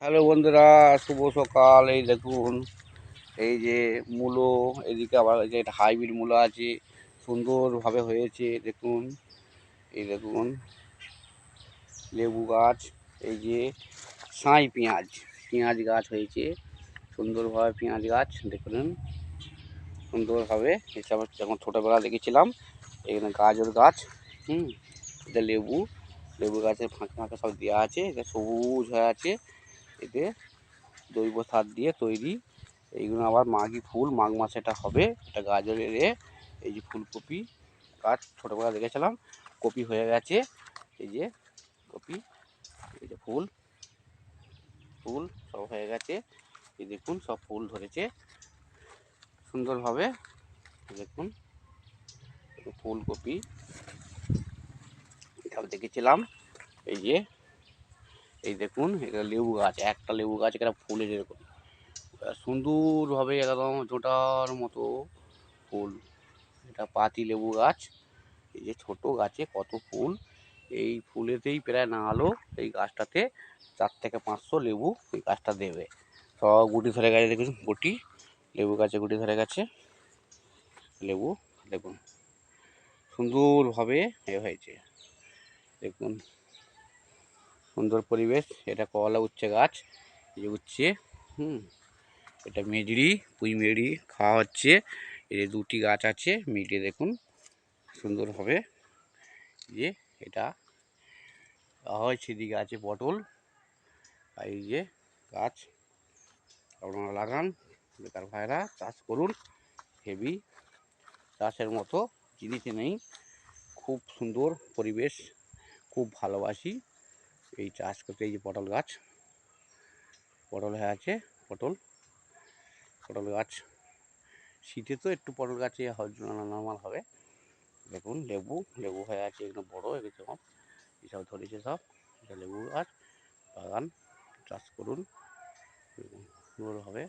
Hello বন্ধুরা, শুভ সকাল। এই দেখুন, এই যে মূলো, এদিকে আবার এই যে একটা হাইব্রিড মূলো আছে, সুন্দরভাবে হয়েছে। দেখুন, এই দেখুন লেবু গাছ, এই যে সাঁই পেঁয়াজ, পেঁয়াজ গাছ হয়েছে সুন্দরভাবে। পেঁয়াজ গাছ দেখুন সুন্দরভাবে। এসব যখন ছোটোবেলা দেখেছিলাম, এখানে গাজর গাছ, এটা লেবু, লেবু গাছের ফাঁকে ফাঁকে সব দেওয়া আছে, এটা সবুজ হয়ে আছে। এতে জৈব সার দিয়ে তৈরি। এইগুলো আবার মাঘী ফুল, মাঘ মাসে এটা হবে। এটা গাজরের এই যে ফুলকপি গাছ ছোটোবেলা দেখেছিলাম, কপি হয়ে গেছে। এই যে কপি, এই যে ফুল, ফুল সব হয়ে গেছে। এই দেখুন সব ফুল ধরেছে সুন্দরভাবে। দেখুন ফুলকপি সব দেখেছিলাম। এই যে এই দেখুন, এটা লেবু গাছ, একটা লেবু গাছ এটা ফুলের এরকম সুন্দরভাবে একদম জোটার মতো ফুল। এটা পাতি লেবু গাছ। এই যে ছোট গাছে কত ফুল, এই ফুলেতেই প্রায় না হলেও এই গাছটাতে 4 থেকে 500 লেবু এই গাছটা দেবে। সব গুটি ধরে গেছে, দেখুন গুটি, লেবু গাছে গুটি ধরে গেছে লেবু। দেখুন সুন্দরভাবে হয়েছে, দেখুন সুন্দর পরিবেশ। এটা কলা উচ্ছে গাছ, এই যে উচ্ছে, এটা মেজড়ি, পুঁই মেজড়ি খাওয়া হচ্ছে। এই যে দুটি গাছ আছে মিলিয়ে, দেখুন সুন্দরভাবে। যে এটা হয় সেদিকে আছে পটল। আর এই যে গাছ আপনারা লাগান, বেকার ভাইরা চাষ করুন। হেভি চাষের মতো জিনিস নেই, খুব সুন্দর পরিবেশ, খুব ভালোবাসি এই চাষ করতে। এই যে পটল গাছ, পটল হয়ে আছে, পটল পটল গাছ শীতে তো একটু পটল গাছে নর্মাল হবে। দেখুন লেবু, লেবু হয়ে আছে একদম বড়ো, এরকম এসব ধরেছে সব। এটা লেবু গাছ, বাগান চাষ করুন, সুন্দর হবে।